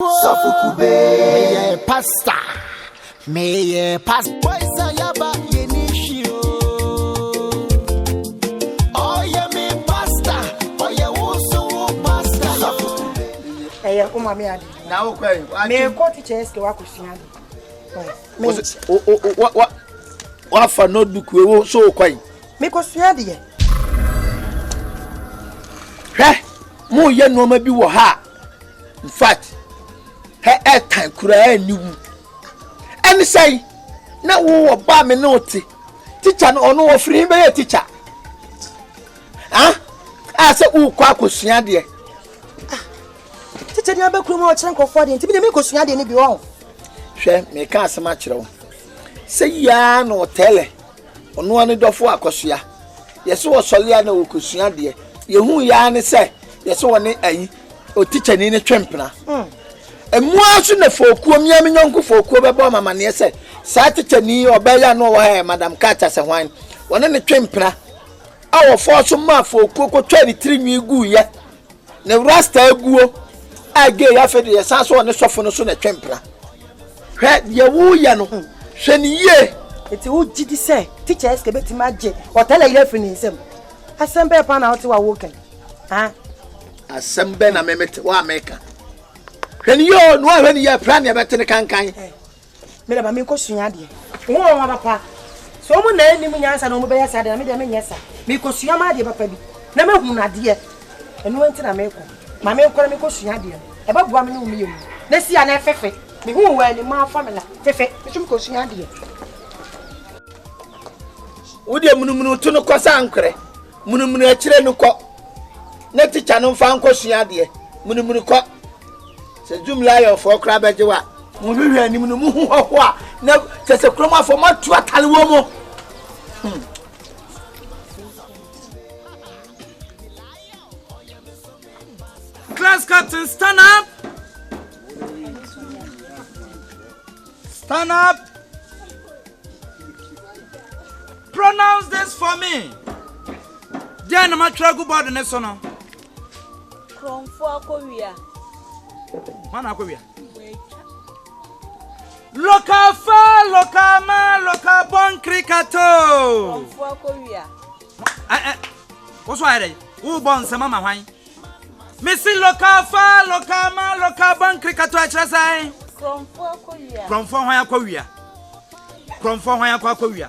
Sofo Kube, me pasta, me pasta. Boysa yaba yenishio. Oh yeah, me pasta. Oh yeah, also pasta. Sofo Kube. Eh, umami adi. Na ukwe. Me ko teacher eske wa kusunya. Wa fa notebook we wo so ukwe. Me ko sunya de. Hwe, mo ye noma bi wo ha. In fact, he time kura aniwu. Emi say na wo ba me note. Teacher no ono wo free be teacher. Ah, say wo kwa akosua de. Teacher ni abakuru mo chere nkofo de nti bi me kosua de ni bi wo. Hwe, me ka asema kire wo. Say ya na Otele. Ono ane dofo akosua. Yeso wo solia na wo kosua de. Yehu ya ne say yeso wo ne ayi. O teacher ni ne twempena. Emuasu na fokuo miami nyonku fokuo bebo mama ne se sa teacher ni obeya no wo he madam Kacha se hwan wona ne twempena awo forso ma fokuo ko 23 nwi gu ye ne rasta aguo age ya fede ye sanso wona sofo no so na twempena hwe ye wu ye no hwe ni ye eti wo gidi se teacher eske beti maje Otele ile fini nsem asembe pa na oti wa woken ha asembe na memete wa America hweni yo no hweni ya plan ya betene kankan me da ba me kosua de wo wa papa so mu na ni mu nyansa no mu be ya sa de na me de me nyesa me kosua ma de papa bi na me hu na de enu enti na me ko ma me ko na me kosua de e ba bua me no mu yemu na si ana fefe me hu wa ni ma famila fefe me tum kosua de wo de munumunu to no kosa ankre munumunu akire no ko na teacher no fa nkosua de munumunu ko se jumla yo for kra beje wa mo hwehwe anim no mu ho a na se kroma fo matu atale wo mo Class captain, stand up. Stand up. Pronounce this for me. Then I'm try go about the next one. Kromfo akowia. Man akowia. Local fa, local man, local bon cricketo. Kromfo akowia. What's why they? Who born some mama wine? Missy local fa, local man, local bon cricketo. I try say. Kromfo akowia. Kromfo wine akowia. Kromfo wine akowia.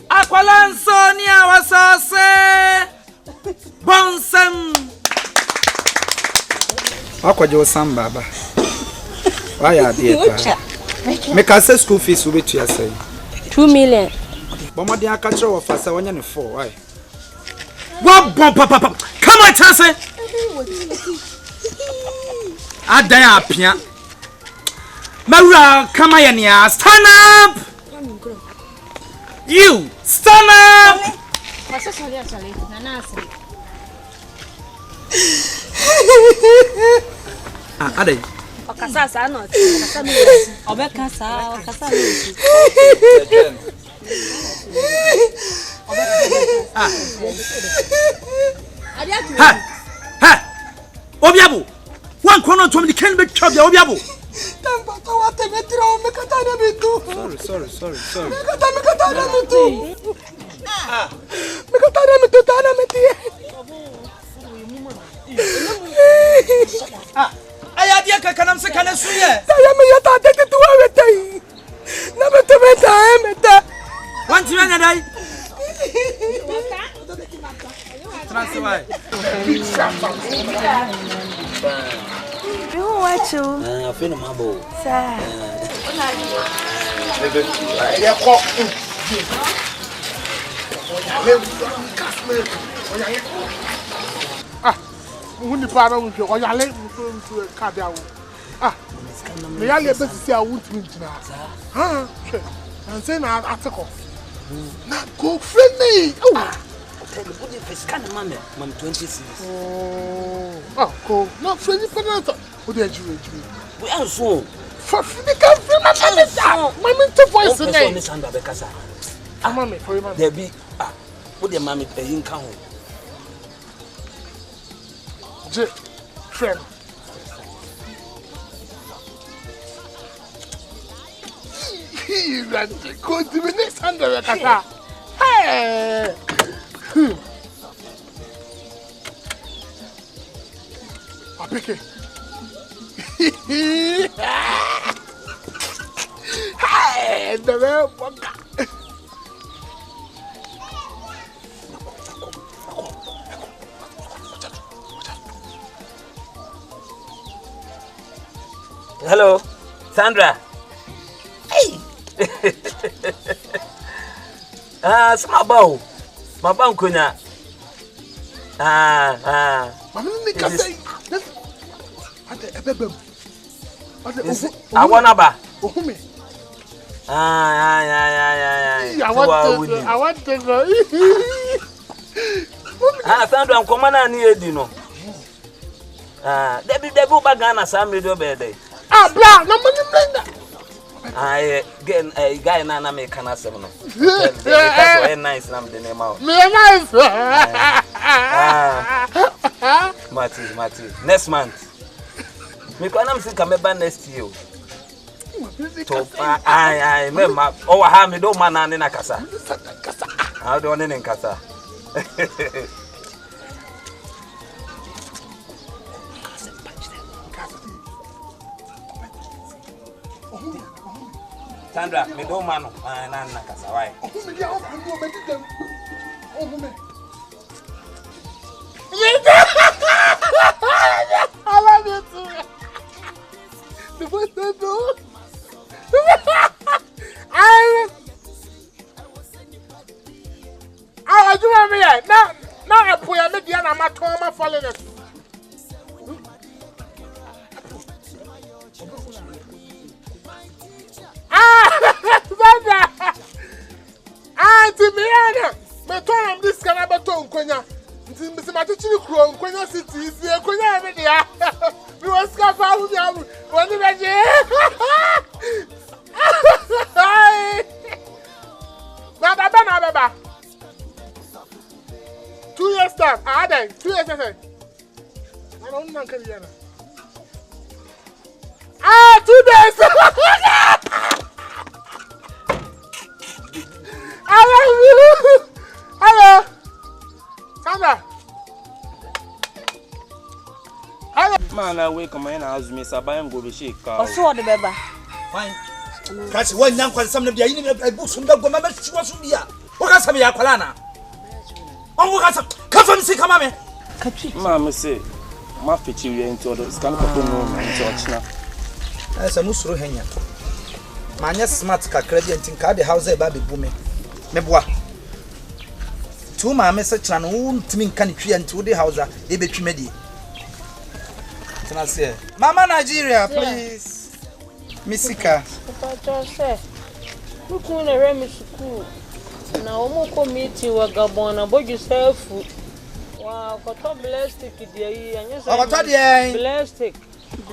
Aqualanso ni awasase. Bonsam. Akwajo sam baba. Why are there? Make us school fees we to say 2 million. Bomadi akacho of fasa wanya ne 4 why? What papa? Come on chance. Adan apia. Mara come here, stand up. You stand up. Ade. Okasa no. Okasa mi. Obeka sa, okasa mi. Ha. Obiabu. One kono to me can be chop ya Obiabu. Tampa what me tiro me katana me tu. Sorry. Me katana me tu. Me katana me tu tana me ti. Aya dia kakanam se kana suye. Ya me yata de tu awete. Na me te meta. Wanti anya dai. Transfer. You watch you. I feel mabo. Sir. ya ko Wuni para un jo ya le mu ka bia wo me ya le besisi a wunt mi jina and say na atiko na go friendly Otele body face can mama 20 cedis. Go na friendly penalty o de ajiwe We are so for the can free mama to voice again no sound abekasa mama for you mama there be wo de mama peyin kan ho je friend Go to the next hundred. Hey! I pick it. Hey! The real Hello, Sandra. Hey. Sama bao. Mabang kunya. Mami ni kasai. Ate ebebem. Ate awana ba. Ohume. I want to go. Sandra nkomana ni edi no. Debi bagana sam radio bede. Bra, na money blender. Guy na me kana sem no. That's nice nam the name out. Me nice. Mati. Next month. Me kwa nam sika meba next year. To mema o ha me do mana ne na kasa. Ha do ne nkasa. Sandra, me do mano, na kasa why? I love you too. The first time though. I do me here. Now I put a media and my trauma falling it. Timiana, me turn this canabaton quenya. Mr. Crow, Quenya City, is the Quenya media. We was scaffold with you. What did I Baba. 2 years time. 2 years. I don't know. 2 days. I love you. Hello. Sandra. Hello. Man, I wake up and house me Sabayam go be shake. Also the beba. Fine. Kasi one young kwa some bia yini e book some go mama chwa so bia. Wo ka sam ya kwala na. On wo ka sam ka fam si kama me. Katwi. Mama say, ma fichi we into the scan papa no into ochna. Asa musuro henya. Manya smart ka credit nka the house e ba be bu me. Meboa. Tu ma me se kira no untimi nka ne twi ante wo the house e betwi me die. Tana say, Mama Nigeria, please. Misika. Papa say, we could na remi school. Na omo committee wa Gabon na boju self. Wa ko to plastic dia yi anya say. Ko to dia. Plastic.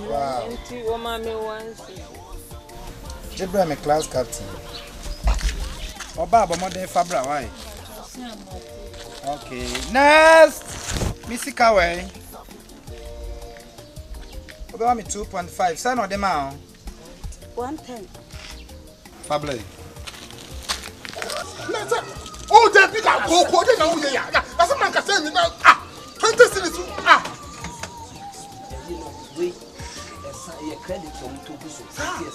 Wow. Enti o ma me once. Jebra me class captain. Oba ba modern fabra why? Okay. Next. Misika way. Oba me 2.5. Say no dem a. 110. Fabla. Oh, that big go dey na uye ya. That's man ka say me now. 20 cedis. We your credit from 2 pesos. Yes,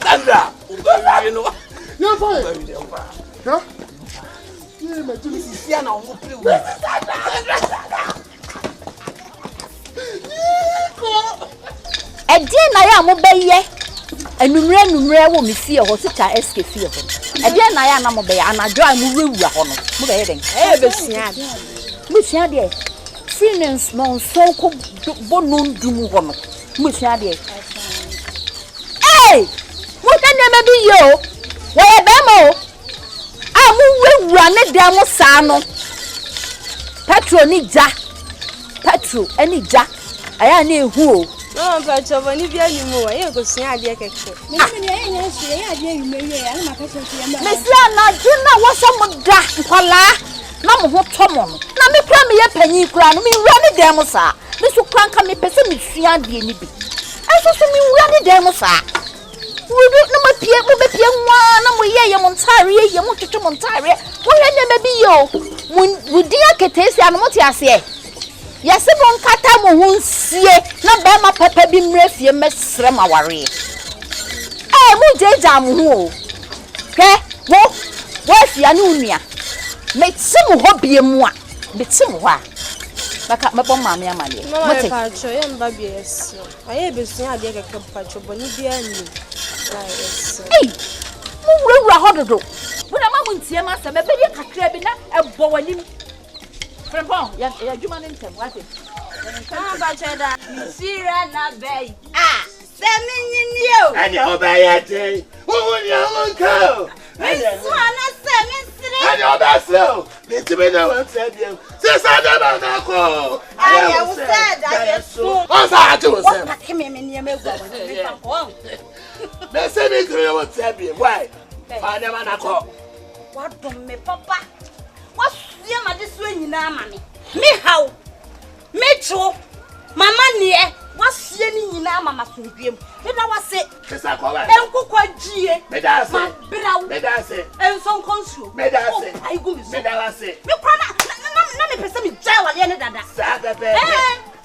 Sandra, you know. You're fine. Huh? Edi na ya mo beye enumre wo me fie ho sika SK fie ho edi na ya na mo beye anadwo a mo wura ho no mo beye den be sua de finance mo so ko bonum dum ho no mo sua de mo tane me bi yo wo be mo a mo wura ne de mo sa no petro ni ja petro eni ja aya na ehu o No, but Giovanni be anymore. You go see a dear cake. Miss Lana, do not want some gas, Pala. No more Tomon. Now me cry me a penny crown, me run the demosa. This will crank me pessimistic and the enemy. I saw me run the demosa. We don't know my Pierre will be one, and we hear Montari, you want to Montari. Well, never be you. When dear Cates and what I say. Yes, I won't cut out won't see not by my pepper being refy and mess from our way. Eh, we did jam who. Eh, what's Yanunia? Make some hobby and moi, but some wa. Back up my bomb, mammy, money. No, I am baby. I have seen a dear patch of Bonibia. Hey, who will hold it? When a man see a master, maybe a crabina, a boy. Yes, you man in what is Sierra Bay? Ah, sending you. And your bay, who will you go? And your best so. Little bit of said you. Since I never know. I said, I am so. I do what him in your milk. They say me to you, tell me why. I never know. What do me, Papa? What's your this way in our money? Me how? Me too. Mama near. What's your in our mamma to him? Then I was it. And cook what G. Medasa, Medasa, and some consul. Medasa, I go with Medasa. You cannot. None of the person is jail at the end of that.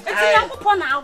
It's a young upon our